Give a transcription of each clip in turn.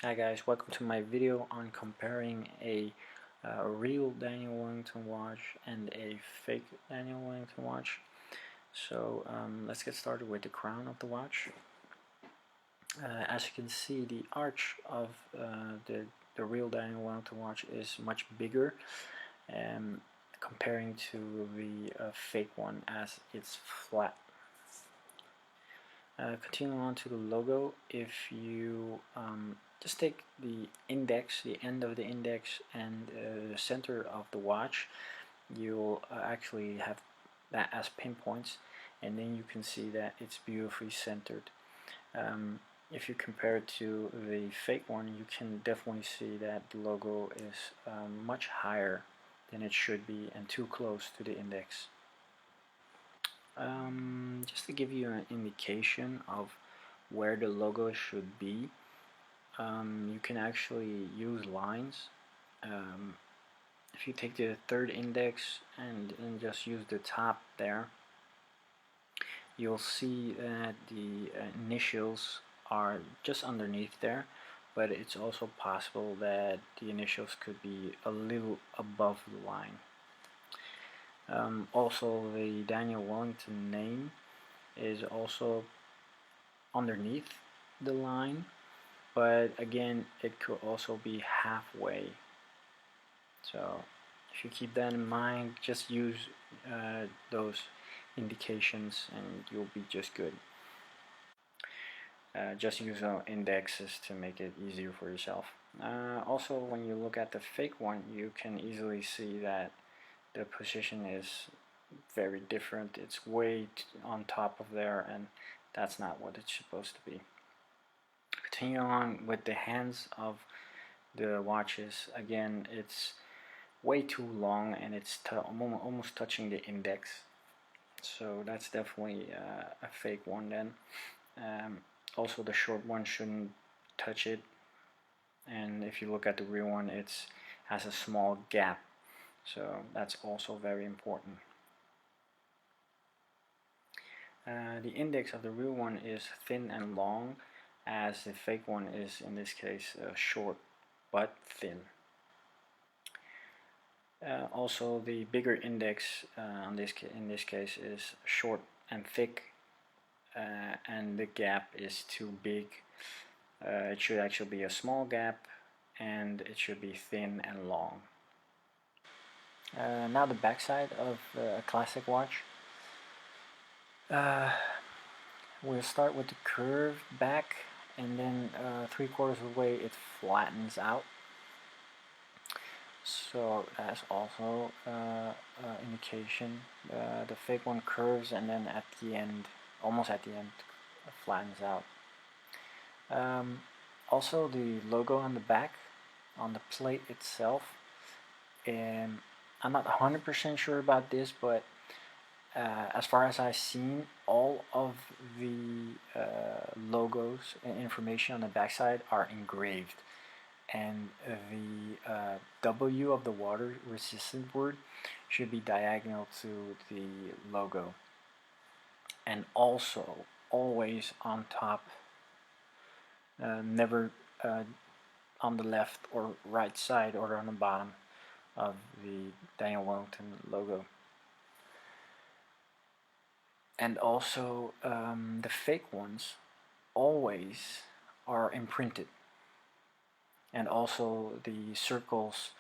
Hi guys, welcome to my video on comparing a real Daniel Wellington watch and a fake Daniel Wellington watch. So let's get started with the crown of the watch. As you can see, the arch of the real Daniel Wellington watch is much bigger comparing to the fake one, as it's flat. Continuing on to the logo, if you just take the index, the end of the index, and the center of the watch, you'll actually have that as pinpoints, and then you can see that it's beautifully centered. If you compare it to the fake one, you can definitely see that the logo is much higher than it should be and too close to the index. Just to give you an indication of where the logo should be, you can actually use lines. If you take the third index and just use the top there, you'll see that the initials are just underneath there, but it's also possible that the initials could be a little above the line. Also, the Daniel Wellington name is also underneath the line, but again, it could also be halfway. So if you keep that in mind, just use those indications and you'll be just good. Just use indexes to make it easier for yourself. Also, when you look at the fake one, you can easily see that the position is very different. It's way on top of there, and that's not what it's supposed to be. Continue on with the hands of the watches. Again, it's way too long and it's almost touching the index, so that's definitely a fake one then. Also, the short one shouldn't touch it, and if you look at the real one, it has a small gap, so that's also very important. The index of the real one is thin and long, as the fake one is, in this case, short but thin. Also, the bigger index in this case is short and thick, and the gap is too big. It should actually be a small gap, and it should be thin and long. Now the backside of a classic watch. We'll start with the curved back, and then 3/4 of the way it flattens out. So that's also indication. The fake one curves, and then at the end, almost at the end, flattens out. Also, the logo on the back, on the plate itself, and I'm not 100% sure about this, but as far as I've seen, all of the logos and information on the backside are engraved, and the W of the water resistant word should be diagonal to the logo, and also always on top, never on the left or right side or on the bottom of the Daniel Wellington logo. And also the fake ones always are imprinted, and also the circles,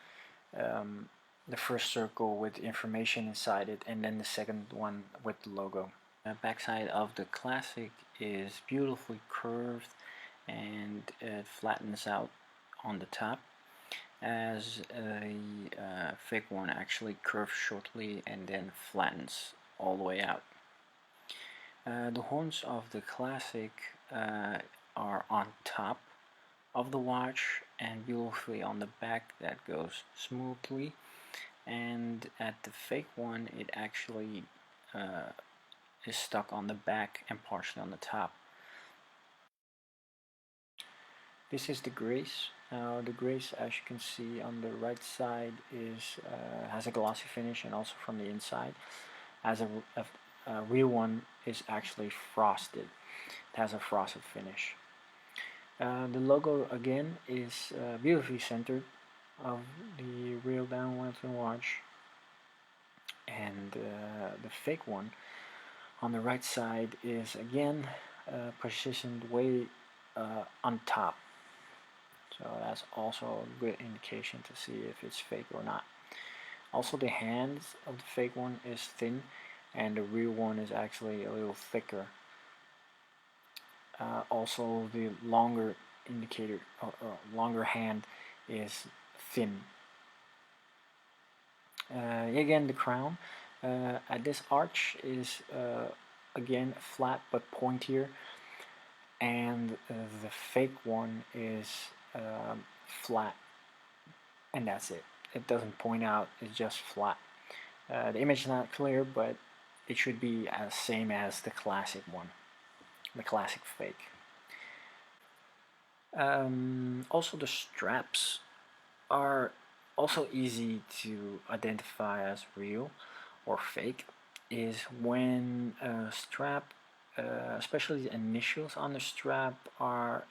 the first circle with information inside it, and then the second one with the logo. The backside of the classic is beautifully curved, and it flattens out on the top, as the fake one actually curves shortly and then flattens all the way out. The horns of the classic are on top of the watch and beautifully on the back. That goes smoothly, and at the fake one it actually is stuck on the back and partially on the top. This is the grace. Now the grace, as you can see on the right side, has a glossy finish, and also from the inside, as a real one is actually frosted. It has a frosted finish. The logo again is beautifully centered of the real down Wellington watch, and the fake one on the right side is again positioned way on top. So that's also a good indication to see if it's fake or not. Also, the hands of the fake one is thin, and the real one is actually a little thicker. Also, the longer indicator or longer hand is thin. Again, the crown at this arch is again flat but pointier, and the fake one is flat, and that's it. It doesn't point out, it's just flat. The image is not clear, but it should be as same as the classic one, the classic fake. Also, the straps are also easy to identify as real or fake. Is when a strap, especially the initials on the strap, are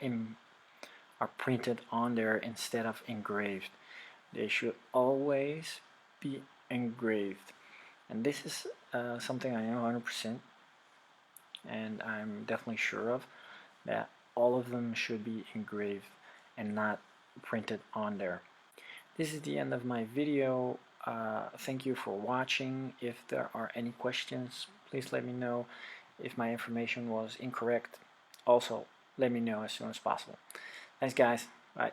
printed on there instead of engraved. They should always be engraved, and this is something I know 100%, and I'm definitely sure of, that all of them should be engraved and not printed on there. This is the end of my video. Thank you for watching. If there are any questions, please let me know. If my information was incorrect, also let me know as soon as possible. Thanks guys. Bye.